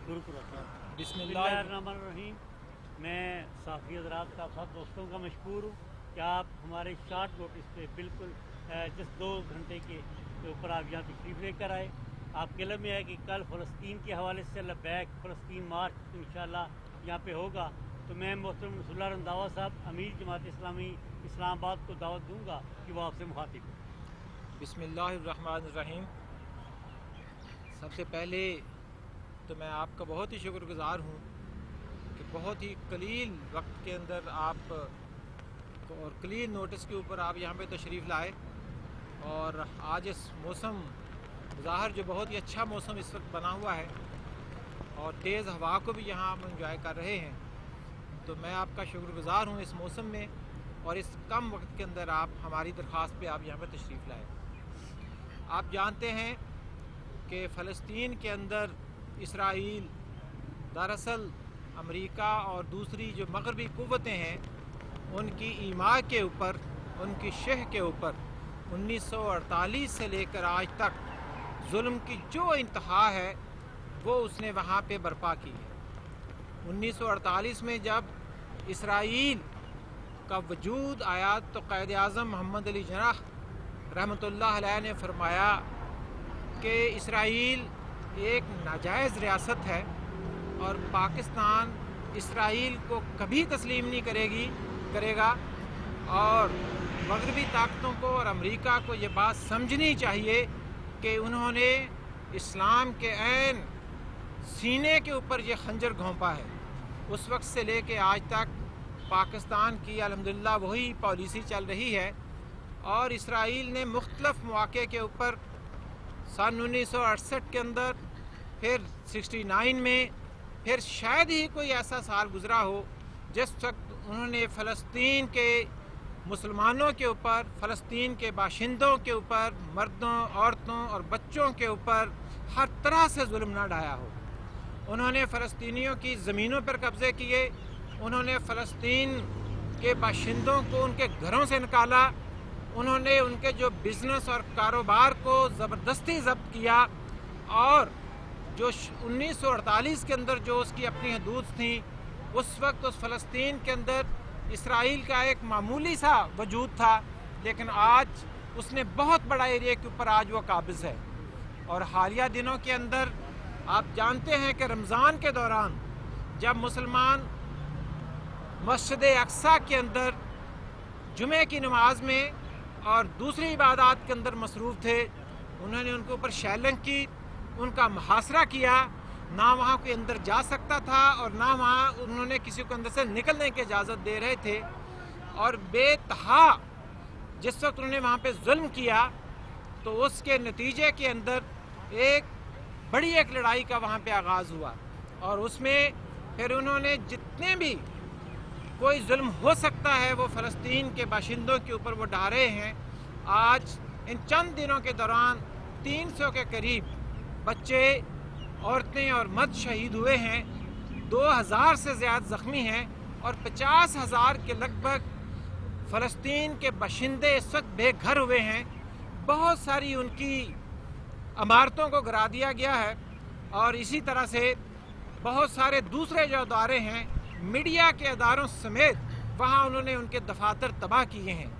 बिस्मिल्लाहिर्रहमानिर्रहीम। मैं साफ़ी हज़रात का सब दोस्तों का मशकूर हूँ कि आप हमारे शॉर्ट नोटिस पे बिल्कुल जिस 2 घंटे के ऊपर आप यहाँ तशरीफ़ लेकर आए। आपके इल्म में है कि कल फ़लस्तीन के हवाले से लबैक फ़लस्तीन मार्च इंशाअल्लाह यहाँ पे होगा, तो मैं मोहतरम नसरुल्लाह रंधावा साहब अमीर जमात इस्लामी इस्लामाबाद को दावत दूँगा कि वो आपसे मुखातिब हो। बिस्मिल्लाहिर्रहमानिर्रहीम। सबसे पहले तो मैं आपका बहुत ही शुक्रगुज़ार हूँ कि बहुत ही कलील वक्त के अंदर आप और कलील नोटिस के ऊपर आप यहाँ पे तशरीफ़ लाए, और आज इस मौसम ज़ाहिर जो बहुत ही अच्छा मौसम इस वक्त बना हुआ है और तेज़ हवा को भी यहाँ हम इंजॉय कर रहे हैं, तो मैं आपका शुक्रगुज़ार हूँ इस मौसम में और इस कम वक्त के अंदर आप हमारी दरख्वास्त पे आप यहाँ पर तशरीफ़ लाए। आप जानते हैं कि फ़लस्तीन के अंदर इसराइल दरअसल अमेरिका और दूसरी जो मगरबी क़ुव्वतें हैं उनकी ईमा के ऊपर, उनकी शह के ऊपर 1948 से लेकर आज तक जुल्म की जो इंतहा है वो उसने वहाँ पे बर्पा की है। 1948 में जब इसराइल का वजूद आया तो क़ायद आज़म मोहम्मद अली जिन्नाह रहमतुल्लाह अलैह ने फरमाया कि इसराइल एक नाजायज़ रियासत है और पाकिस्तान इसराइल को कभी तस्लीम नहीं करेगा, और मगरबी ताकतों को और अमेरिका को ये बात समझनी चाहिए कि उन्होंने इस्लाम के ऐन सीने के ऊपर ये खंजर घोंपा है। उस वक्त से लेके आज तक पाकिस्तान की अल्हम्दुलिल्लाह वही पॉलिसी चल रही है, और इसराइल ने मुख्तलिफ मौक़े के ऊपर सन 1968 के अंदर, फिर 69 में, फिर शायद ही कोई ऐसा साल गुज़रा हो जिस वक्त उन्होंने फ़लस्तीन के मुसलमानों के ऊपर, फ़लस्तीन के बाशिंदों के ऊपर, मर्दों, औरतों और बच्चों के ऊपर हर तरह से जुल्म ना ढाया हो। उन्होंने फ़लस्तीनियों की ज़मीनों पर कब्ज़े किए, उन्होंने फ़लस्तीन के बाशिंदों को उनके घरों से निकाला, उन्होंने उनके जो बिज़नेस और कारोबार को ज़बरदस्ती ज़ब्त किया, और जो 1948 के अंदर जो उसकी अपनी हदूद थी, उस वक्त उस फ़लस्तीन के अंदर इसराइल का एक मामूली सा वजूद था, लेकिन आज उसने बहुत बड़ा एरिया के ऊपर आज वो काबिज़ है। और हालिया दिनों के अंदर आप जानते हैं कि रमज़ान के दौरान जब मुसलमान मस्जिद अक्सा के अंदर जुमे की नमाज में और दूसरी इबादत के अंदर मसरूफ़ थे, उन्होंने उनके ऊपर शैलिंग की, उनका मुहासरा किया, ना वहाँ कोई अंदर जा सकता था और ना वहाँ उन्होंने किसी को अंदर से निकलने की इजाज़त दे रहे थे। और बेतहा जिस वक्त उन्होंने वहाँ पे जुल्म किया तो उसके नतीजे के अंदर एक लड़ाई का वहाँ पे आगाज़ हुआ, और उसमें फिर उन्होंने जितने भी कोई जुल्म हो सकता है वो फ़लस्तीन के बाशिंदों के ऊपर वो ढा रहे हैं। आज इन चंद दिनों के दौरान 300 के करीब बच्चे, औरतें और मर्द शहीद हुए हैं, 2000 से ज़्यादा ज़ख्मी हैं, और 50,000 के लगभग फ़लस्तीन के बाशिंदे इस वक्त बेघर हुए हैं। बहुत सारी उनकी इमारतों को गिरा दिया गया है, और इसी तरह से बहुत सारे दूसरे जो अदारे हैं, मीडिया के अदारों समेत, वहाँ उन्होंने उनके दफातर तबाह किए हैं।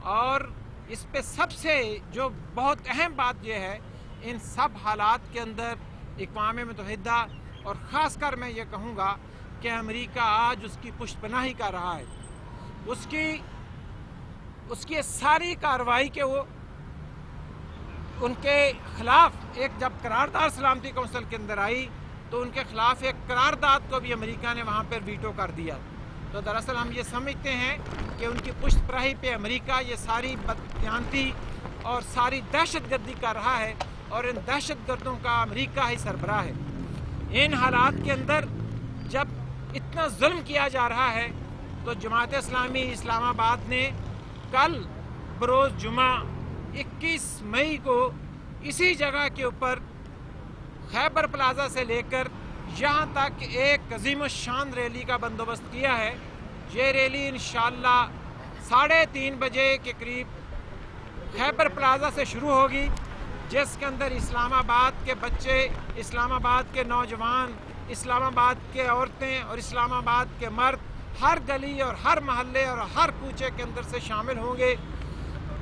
और इस पे सबसे जो बहुत अहम बात यह है, इन सब हालात के अंदर इक़वाम मुत्तहिदा और ख़ास कर मैं ये कहूँगा कि अमेरिका आज उसकी पुष्टपनाही कर रहा है। उसकी सारी कार्रवाई के वो उनके ख़िलाफ़ एक जब करारदाद सलामती कौंसिल के अंदर आई तो उनके ख़िलाफ़ एक करारदाद को भी अमेरिका ने वहाँ पर वीटो कर दिया। तो दरअसल हम ये समझते हैं कि उनकी पुष्टपनाही पे अमेरिका ये सारी बदकियानती और सारी दहशतगर्दी कर रहा है, और इन दहशतगर्दों का अमेरिका ही सरबराह है। इन हालात के अंदर जब इतना जुल्म किया जा रहा है तो जमात इस्लामी इस्लामाबाद ने कल बरोज़ जुमा 21 मई को इसी जगह के ऊपर खैबर प्लाजा से लेकर यहाँ तक एक अज़ीम शान रैली का बंदोबस्त किया है। ये रैली इंशाअल्लाह 3:30 बजे के करीब खैबर प्लाजा से शुरू होगी, जिसके अंदर इस्लामाबाद के बच्चे, इस्लामाबाद के नौजवान, اسلام آباد کے عورتیں اور اسلام آباد کے مرد ہر گلی اور ہر محلے اور ہر کوچے کے اندر سے شامل ہوں گے۔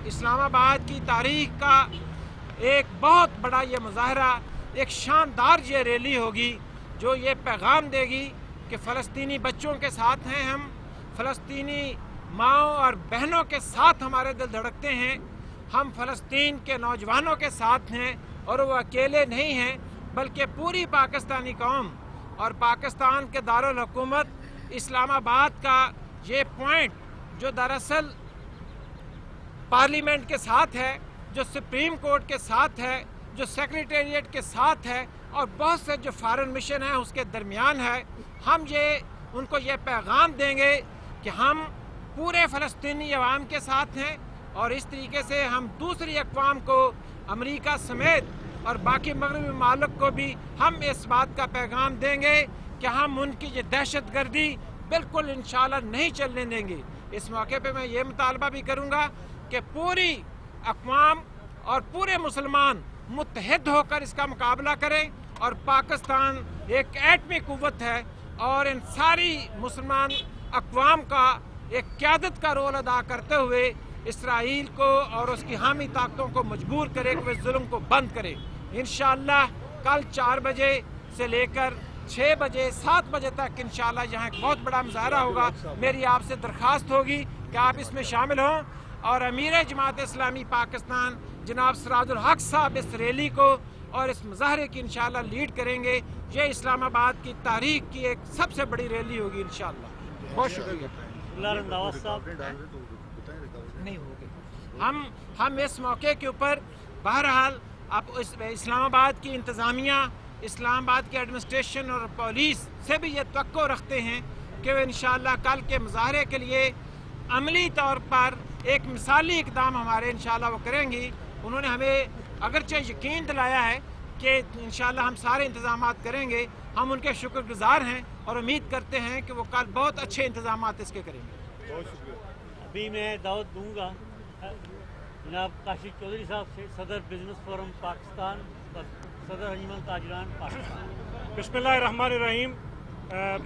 اسلام آباد کی تاریخ کا ایک بہت بڑا یہ مظاہرہ، ایک شاندار یہ ریلی ہوگی جو یہ پیغام دے گی کہ فلسطینی بچوں کے ساتھ ہیں ہم، فلسطینی ماؤں اور بہنوں کے ساتھ ہمارے دل دھڑکتے ہیں، ہم فلسطین کے نوجوانوں کے ساتھ ہیں اور وہ اکیلے نہیں ہیں بلکہ پوری پاکستانی قوم اور پاکستان کے دارالحکومت اسلام آباد کا یہ پوائنٹ جو دراصل پارلیمنٹ کے ساتھ ہے، جو سپریم کورٹ کے ساتھ ہے، جو سیکریٹریٹ کے ساتھ ہے اور بہت سے جو فارن مشن ہیں اس کے درمیان ہے، ہم ان کو یہ پیغام دیں گے کہ ہم پورے فلسطینی عوام کے ساتھ ہیں اور اس طریقے سے ہم دوسری اقوام کو امریکہ سمیت اور باقی مغربی ممالک کو بھی ہم اس بات کا پیغام دیں گے کہ ہم ان کی یہ دہشت گردی بالکل انشاءاللہ نہیں چلنے دیں گے۔ اس موقع پہ میں یہ مطالبہ بھی کروں گا کہ پوری اقوام اور پورے مسلمان متحد ہو کر اس کا مقابلہ کریں اور پاکستان ایک ایٹمی قوت ہے اور ان ساری مسلمان اقوام کا ایک قیادت کا رول ادا کرتے ہوئے اسرائیل کو اور اس کی حامی طاقتوں کو مجبور کرے کہ وہ ظلم کو بند کرے۔ انشاءاللہ کل 4 بجے سے لے کر 6 بجے 7 بجے تک انشاءاللہ یہاں ایک بہت بڑا مظاہرہ ہوگا۔ میری آپ سے درخواست ہوگی کہ آپ اس میں شامل ہوں اور امیر جماعت اسلامی پاکستان جناب سراج الحق صاحب اس ریلی کو اور اس مظاہرے کی انشاءاللہ لیڈ کریں گے۔ یہ اسلام آباد کی تاریخ کی ایک سب سے بڑی ریلی ہوگی انشاءاللہ۔ بہت شکریہ۔ نہیں ہوگی ہم اس موقع کے اوپر بہرحال اب اسلام آباد کی انتظامیہ، اسلام آباد کی ایڈمنسٹریشن اور پولیس سے بھی یہ توقع رکھتے ہیں کہ وہ انشاءاللہ کل کے مظاہرے کے لیے عملی طور پر ایک مثالی اقدام ہمارے انشاءاللہ وہ کریں گی۔ انہوں نے ہمیں اگرچہ یقین دلایا ہے کہ انشاءاللہ ہم سارے انتظامات کریں گے، ہم ان کے شکر گزار ہیں اور امید کرتے ہیں کہ وہ کل بہت اچھے انتظامات اس کے کریں گے۔ ابھی میں دعوت دوں گا جناب کاشف چودھری صاحب سے، صدر بزنس فورم پاکستان اور صدر انجمن تاجران پاکستان۔ بسم اللہ الرحمن الرحیم۔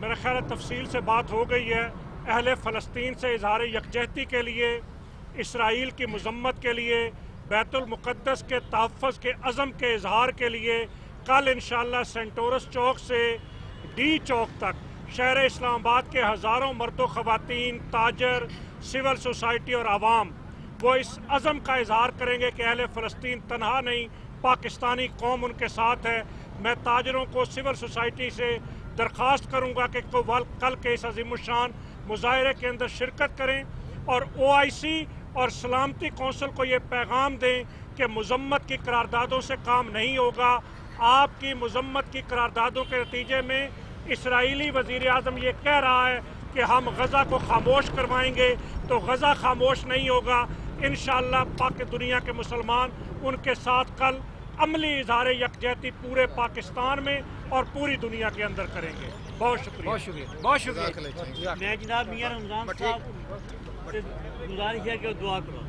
میرا خیال ہے تفصیل سے بات ہو گئی ہے۔ اہل فلسطین سے اظہار یکجہتی کے لیے، اسرائیل کی مذمت کے لیے، بیت المقدس کے تحفظ کے عزم کے اظہار کے لیے کل انشاءاللہ سینٹورس چوک سے ڈی چوک تک شہر اسلام آباد کے ہزاروں مرد و خواتین، تاجر، سول سوسائٹی اور عوام وہ اس عزم کا اظہار کریں گے کہ اہل فلسطین تنہا نہیں، پاکستانی قوم ان کے ساتھ ہے۔ میں تاجروں کو، سول سوسائٹی سے درخواست کروں گا کہ کل کے اس عظیم الشان مظاہرے کے اندر شرکت کریں اور OIC اور سلامتی کونسل کو یہ پیغام دیں کہ مذمت کی قراردادوں سے کام نہیں ہوگا۔ آپ کی مذمت کی قراردادوں کے نتیجے میں اسرائیلی وزیر اعظم یہ کہہ رہا ہے کہ ہم غزہ کو خاموش کروائیں گے، تو غزہ خاموش نہیں ہوگا۔ انشاءاللہ پاک دنیا کے مسلمان ان کے ساتھ کل عملی اظہار یکجہتی پورے پاکستان میں اور پوری دنیا کے اندر کریں گے۔ بہت شکریہ۔ بہت شکریہ، بہت شکریہ۔ میں جناب میاں رمضان صاحب سے گزارش ہے کہ دعا کرو۔